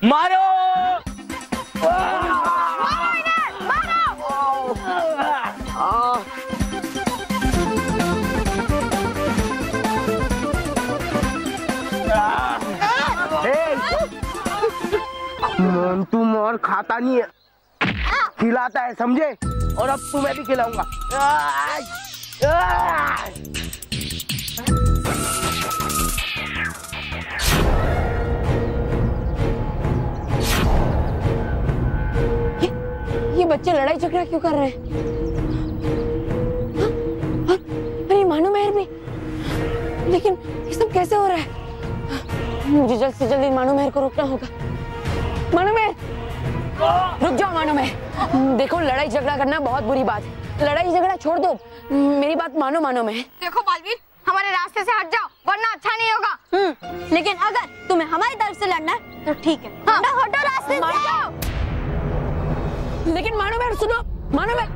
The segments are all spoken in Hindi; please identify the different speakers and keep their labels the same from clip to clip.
Speaker 1: मारो तू मोर खाता नहीं है, खिलाता है समझे, और अब तुम्हें भी खिलाऊंगा।
Speaker 2: ये बच्चे लड़ाई झगड़ा क्यों कर रहे हैं? अरे मानो मेहर भी, लेकिन ये सब कैसे हो रहा है? मुझे जल्द से जल्द मानो मेहर को रोकना होगा। मानो मेहर, रुक जाओ मानो मेहर। देखो लड़ाई झगड़ा करना बहुत बुरी बात है, लड़ाई झगड़ा छोड़ दो, मेरी बात मानो मानो मेहर।
Speaker 3: देखो बालवीर, हमारे रास्ते से हट जाओ वरना अच्छा नहीं होगा। लेकिन अगर तुम्हें हमारी तरफ से लड़ना है तो ठीक है। हाँ, हटो रास्ते से।
Speaker 2: लेकिन मानो मेहर सुनो, मानो मेहर,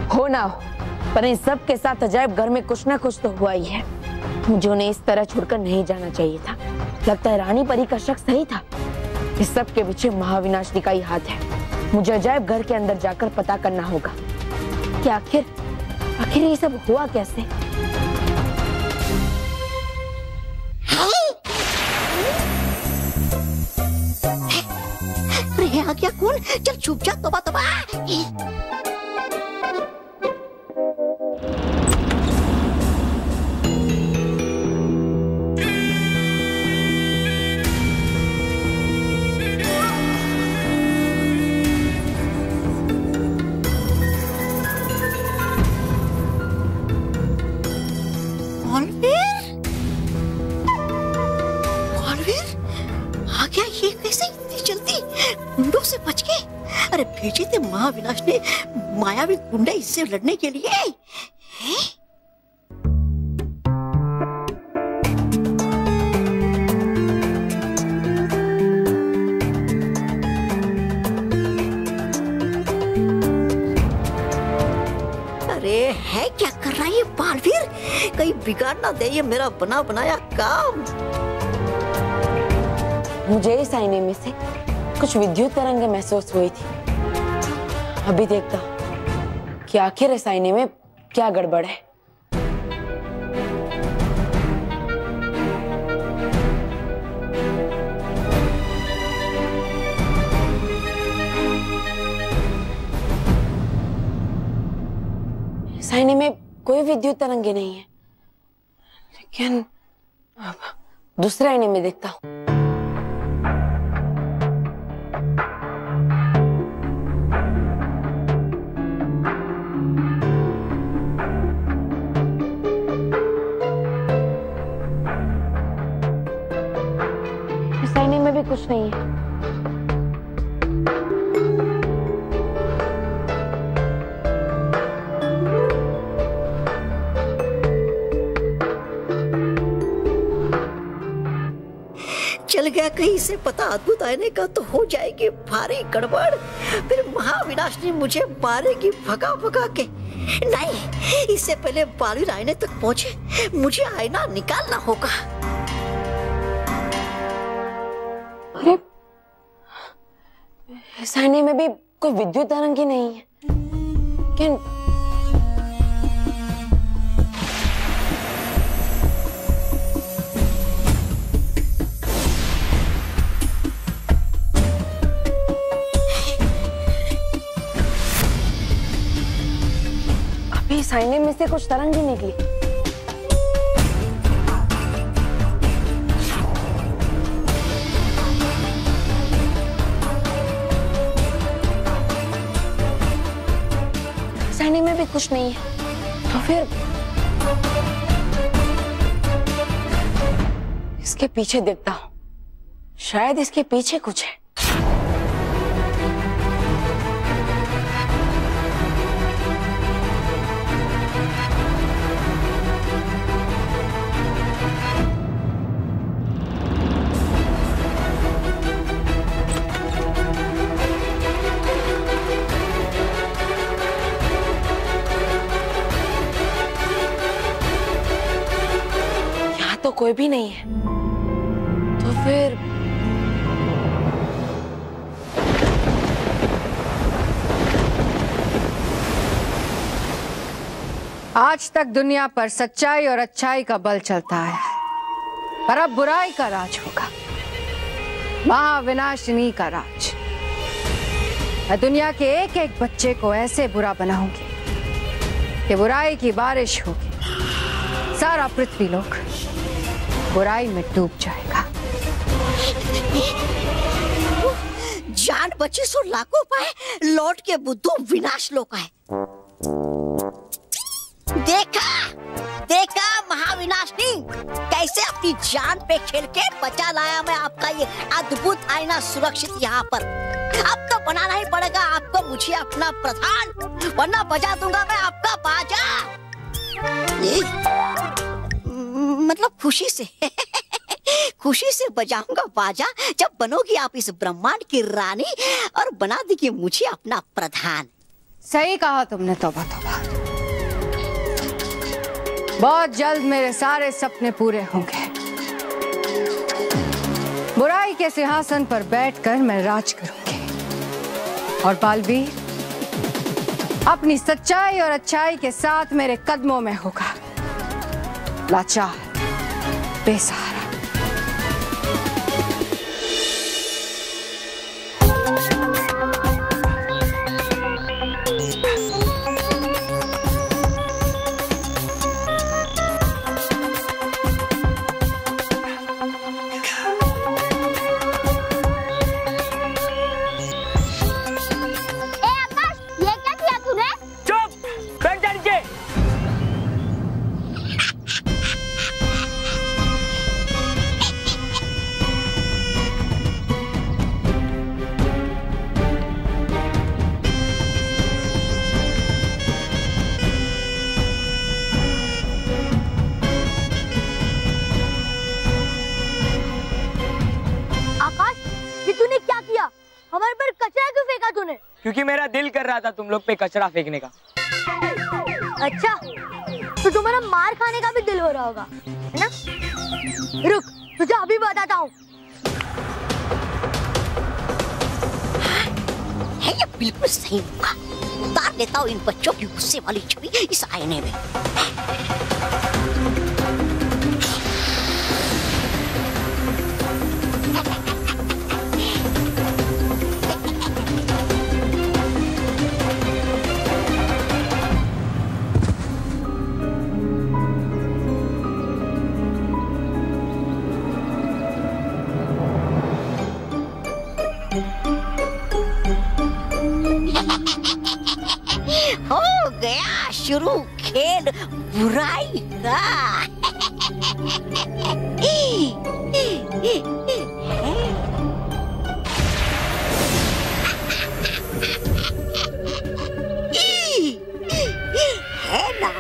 Speaker 2: हो ना हो पर इन सब के साथ अजायब घर में कुछ ना कुछ तो हुआ ही है। मुझे उन्हें इस तरह छोड़कर नहीं जाना चाहिए था। लगता है रानी परी का शक सही था। इस सब के पीछे महाविनाशनी का ही हाथ है। मुझे अजायब घर के अंदर जाकर पता करना होगा कि आखिर ये सब हुआ कैसे।
Speaker 4: अरे आ गया कौन? चल छुप जा, तोबा तोबा। अरे भेजे थे महाविनाश ने मायावी गुंडे इससे लड़ने के लिए। हैं? अरे है क्या कर रहा है ये बालवीर? कहीं बिगाड़ ना दे ये मेरा बना बनाया काम।
Speaker 2: मुझे इस आईने में से कुछ विद्युत तरंगें महसूस हुई थी। अभी देखता हूं कि आखिर इस आईने में क्या गड़बड़ है। इस आईने में कोई विद्युत तरंगे नहीं है, लेकिन दूसरे आईने में देखता हूं। में भी कुछ नहीं है।
Speaker 4: चल गया कहीं से पता अद्भुत आईने का तो हो जाएगी भारी गड़बड़। फिर महाविनाशनी मुझे मारेगी भगा भगा के। नहीं, इससे पहले बालवीर आईने तक पहुंचे मुझे आईना निकालना होगा।
Speaker 2: अरे इस आईने में भी कोई विद्युत तरंग ही नहीं है। क्या अभी इस आईने में से कुछ तरंग ही निकली। आईने में भी कुछ नहीं है, तो फिर इसके पीछे देखता हूं, शायद इसके पीछे कुछ है। कोई भी नहीं है, तो फिर
Speaker 5: आज तक दुनिया पर सच्चाई और अच्छाई का बल चलता है, पर अब बुराई का राज होगा, महाविनाशिनी का राज। मैं दुनिया के एक एक बच्चे को ऐसे बुरा बनाऊंगी कि बुराई की बारिश होगी, सारा पृथ्वी लोक बुराई में डूब जाएगा।
Speaker 4: जान बची सो लाखों पाए, लौट के बुद्धू विनाश लोक आए। देखा महाविनाशनी, कैसे अपनी जान पे खेल के बचा लाया मैं आपका ये अद्भुत आईना सुरक्षित यहाँ पर। अब तो बनाना ही पड़ेगा आपको मुझे अपना प्रधान, वरना बजा दूंगा मैं आपका बाजा। मतलब खुशी से खुशी से बजाऊंगा बाजा जब बनोगी आप इस ब्रह्मांड की रानी और बना देगी मुझे अपना प्रधान।
Speaker 5: सही कहा तुमने, तौबा तौबा। बहुत जल्द मेरे सारे सपने पूरे होंगे। बुराई के सिंहासन पर बैठकर मैं राज करूंगी और बालवीर अपनी सच्चाई और अच्छाई के साथ मेरे कदमों में होगा, लाचार, बेसहारा।
Speaker 6: क्योंकि मेरा दिल कर रहा था तुम लोग पे कचरा फेंकने का।
Speaker 3: अच्छा, तो तुम्हारा मार खाने का भी दिल हो रहा होगा, है ना? रुक, तुझे अभी बताता हूँ।
Speaker 4: है ये बिल्कुल सही होगा। उतार लेता हूँ इन बच्चों की गुस्से वाली छवि इस आईने में। हो गया शुरू खेल बुराई का। है ना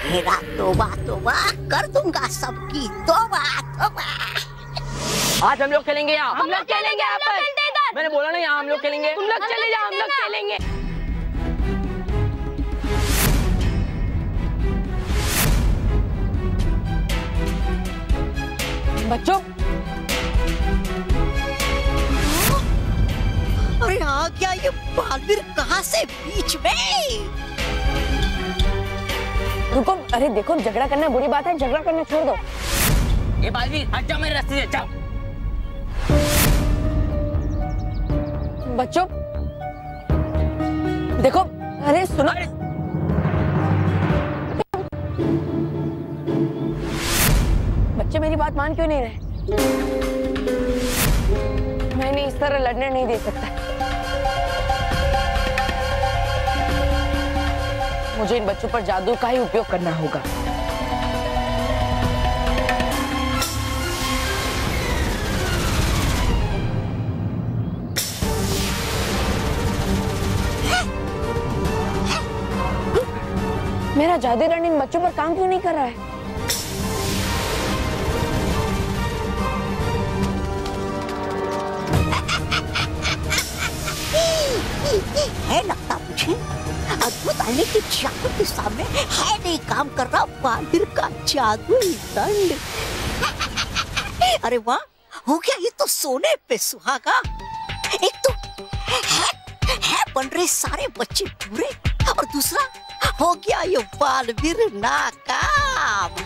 Speaker 4: मेरा तोबा तोबा कर दूंगा सबकी तोबा तोबा।
Speaker 6: आज हम लोग खेलेंगे यहाँ,
Speaker 3: हम लोग खेलेंगे यहाँ पर।
Speaker 6: मैंने बोला ना यहाँ हम लोग खेलेंगे।
Speaker 3: तुम लोग चले जाओ, हम लोग खेलेंगे।
Speaker 2: बच्चों,
Speaker 4: अरे आ गया ये बालवीर कहाँ से बीच में?
Speaker 2: रुको, अरे देखो, झगड़ा करना बुरी बात है, झगड़ा करना छोड़ दो।
Speaker 6: ये बालवीर हट जाओ मेरे रास्ते से, जाओ।
Speaker 2: बच्चों देखो, अरे सुनो, बच्चे मेरी बात मान क्यों नहीं रहे? मैं इन्हें इस तरह लड़ने नहीं दे सकता। मुझे इन बच्चों पर जादू का ही उपयोग करना होगा। मेरा जादू रण इन बच्चों पर काम क्यों नहीं कर रहा है?
Speaker 4: है लगता मुझे अद्भुत आईने के जादू के सामने है नहीं काम कर रहा बालवीर का जादुई दंड। अरे वाह, हो गया ये तो सोने पे सुहागा। एक तो है बन रहे सारे बच्चे पूरे, और दूसरा हो गया ये बालवीर नाकाम।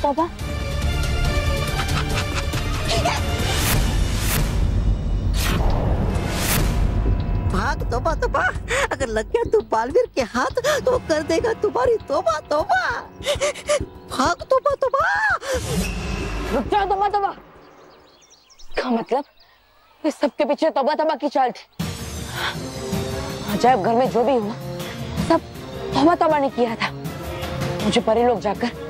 Speaker 2: तौबा,
Speaker 4: भाग तौबा तौबा, अगर लग गया तू बालवीर के हाथ तो कर देगा तुम्हारी तौबा तौबा। भाग तौबा तौबा।
Speaker 2: रुक जाओ तौबा तौबा। क्या मतलब? इस सब के पीछे तौबा तौबा की चाल थी। अजायब घर में जो भी हुआ सब तौबा तौबा ने किया था। मुझे परी लोग जाकर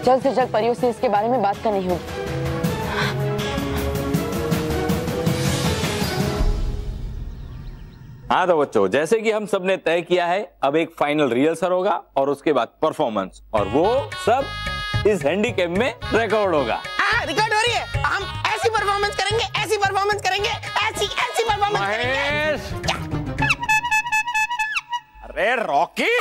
Speaker 2: जल्द से जल्द परियों से इसके बारे में बात करनी होगी।
Speaker 7: हाँ तो बच्चों, जैसे कि हम सब ने तय किया है, अब एक फाइनल रिहर्सल होगा और उसके बाद परफॉर्मेंस, और वो सब इस हैंडीकैप में रिकॉर्ड होगा।
Speaker 1: रिकॉर्ड हो रही है। हम ऐसी परफॉर्मेंस करेंगे, ऐसी परफॉर्मेंस करेंगे, ऐसी परफॉर्मेंस करेंगे।
Speaker 8: अरे रॉकी,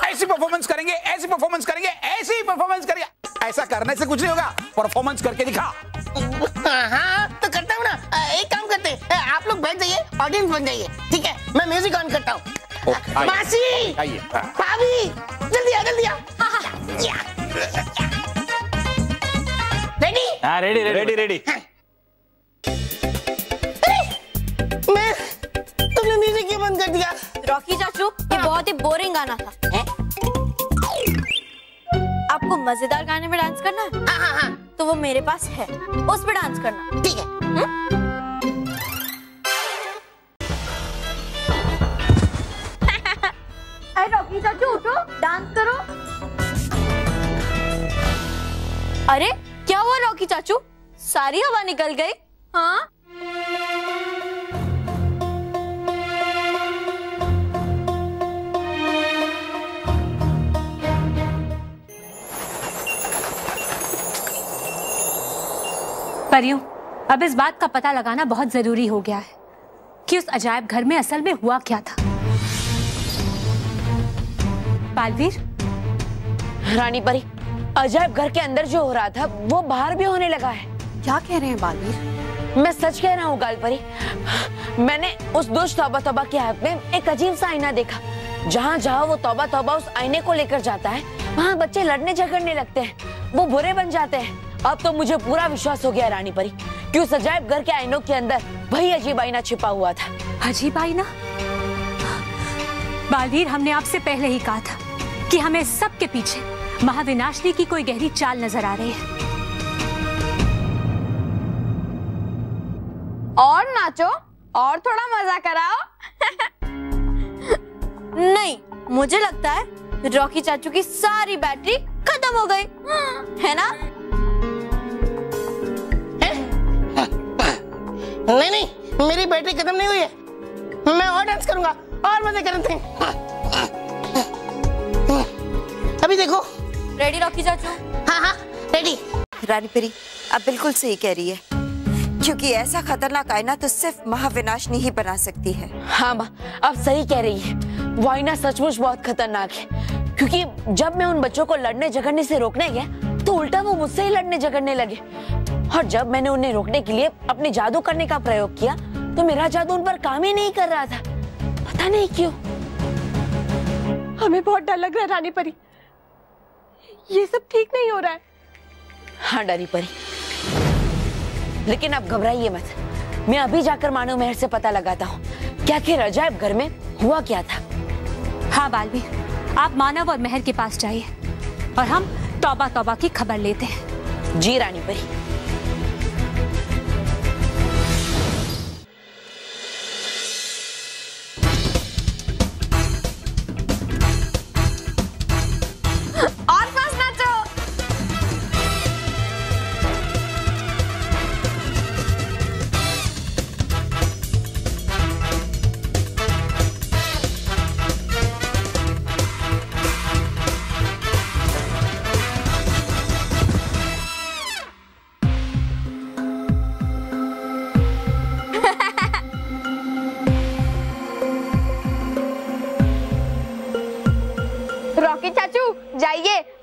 Speaker 8: ऐसी परफॉर्मेंस करेंगे, ऐसी परफॉर्मेंस करेंगे, ऐसी ही परफॉर्मेंस करेंगे। ऐसा करने से कुछ नहीं होगा, परफॉर्मेंस करके दिखा।
Speaker 1: हाँ तो करता हूँ ना। एक काम करते हैं, आप लोग बैठ जाइए, ऑडियंस बन जाइए, ठीक है? मैं म्यूजिक ऑन करता हूँ। मासी, भाभी, जल्दी आ, जल्दी आ। रेडी?
Speaker 7: हाँ रेडी रेडी रेडी।
Speaker 1: मैं, तुमने म्यूजिक क्यों बंद कर दिया?
Speaker 3: रॉकी चाचू, ये बहुत ही बोरिंग गाना था। आपको मजेदार गाने में डांस करना है?
Speaker 1: हाँ।
Speaker 3: तो वो मेरे पास है, उस पे डांस करना।
Speaker 1: ठीक है।
Speaker 3: अरे रॉकी चाचू उठो, डांस करो। अरे क्या हुआ रॉकी चाचू? सारी हवा निकल गई। हाँ
Speaker 9: परियों, अब इस बात का पता लगाना बहुत जरूरी हो गया है कि उस अजायब घर में असल में हुआ क्या था। बालवीर,
Speaker 2: रानी परी, अजायब घर के अंदर जो हो रहा था वो बाहर भी होने लगा है।
Speaker 5: क्या कह रहे हैं बालवीर?
Speaker 2: मैं सच कह रहा हूँ गाल परी। मैंने उस दुष्ट तौबा तौबा के हाथ में एक अजीब सा आईना देखा। जहाँ जहाँ वो तौबा तौबा उस आईने को लेकर जाता है, वहाँ बच्चे लड़ने झगड़ने लगते हैं, वो बुरे बन जाते हैं। अब तो मुझे पूरा विश्वास हो गया रानी परी कि उस अजायब घर के आईनों के अंदर वही अजीब आईना छिपा हुआ था।
Speaker 9: अजीब आईना? बालवीर, हमने आपसे पहले ही कहा था कि हमें इस सब के पीछे महाविनाशनी की कोई गहरी चाल नजर आ रही है।
Speaker 3: और नाचो और थोड़ा मजा कराओ। नहीं, मुझे लगता है रॉकी चाचू की सारी बैटरी खत्म हो गई, है ना?
Speaker 1: नहीं, मेरी बैटरी खत्म नहीं हुई है। मैं और डांस करूंगा और मजे करते हैं। अभी देखो।
Speaker 3: रेडी रॉकी चाचू?
Speaker 1: हाँ, रेडी।
Speaker 10: रानी परी अब बिल्कुल सही कह रही है, क्योंकि ऐसा खतरनाक आईना तो सिर्फ महाविनाशनी ही बना सकती है।
Speaker 2: हाँ माँ, अब सही कह रही है। वो आईना सचमुच बहुत खतरनाक है, क्योंकि जब मैं उन बच्चों को लड़ने झगड़ने से रोकने गया तो उल्टा वो मुझसे ही लड़ने झगड़ने लगे। और जब मैंने उन्हें रोकने के लिए अपने जादू करने का प्रयोग किया तो मेरा जादू उन पर काम ही नहीं कर रहा था, पता नहीं क्यों।
Speaker 11: हमें बहुत डर लग रहा है रानी परी, ये सब ठीक नहीं हो रहा है।
Speaker 2: हाँ डरी परी, लेकिन अब घबराइए मत। मैं अभी जाकर मानव महल से पता लगाता हूँ क्या आखिर अजायब घर में हुआ क्या था।
Speaker 9: हाँ बालवीर, आप मानव और महर के पास जाइए और हम तौबा तौबा की खबर लेते हैं।
Speaker 2: जी रानी परी।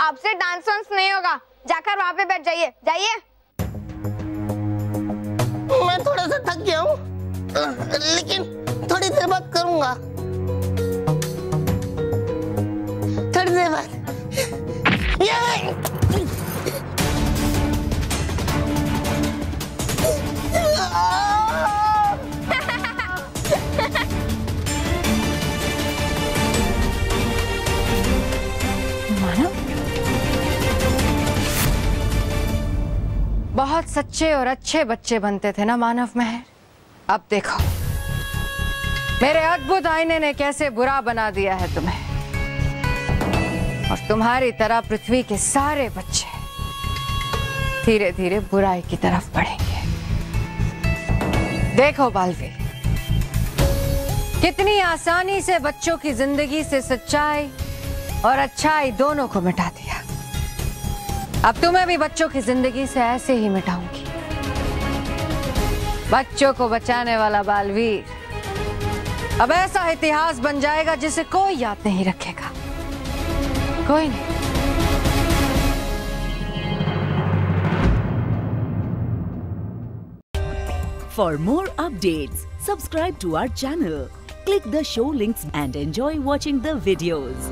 Speaker 3: अब से डांस वांस नहीं होगा, जाकर वहाँ पे बैठ जाइए, जाइए।
Speaker 1: मैं थोड़ा सा थक गया हूँ, लेकिन थोड़ी देर बाद करूंगा। थोड़ी देर बाद।
Speaker 5: बहुत सच्चे और अच्छे बच्चे बनते थे ना मानव महर। अब देखो मेरे अद्भुत आईने ने कैसे बुरा बना दिया है तुम्हें, और तुम्हारी तरह पृथ्वी के सारे बच्चे धीरे धीरे बुराई की तरफ बढ़ेंगे। देखो बालवीर, कितनी आसानी से बच्चों की जिंदगी से सच्चाई और अच्छाई दोनों को मिटा दिया। अब तुम्हें भी बच्चों की जिंदगी से ऐसे ही मिटाऊंगी। बच्चों को बचाने वाला बालवीर अब ऐसा इतिहास बन जाएगा जिसे कोई याद नहीं रखेगा, कोई नहीं।
Speaker 12: For more updates, subscribe to our channel, click the show links and enjoy watching the videos.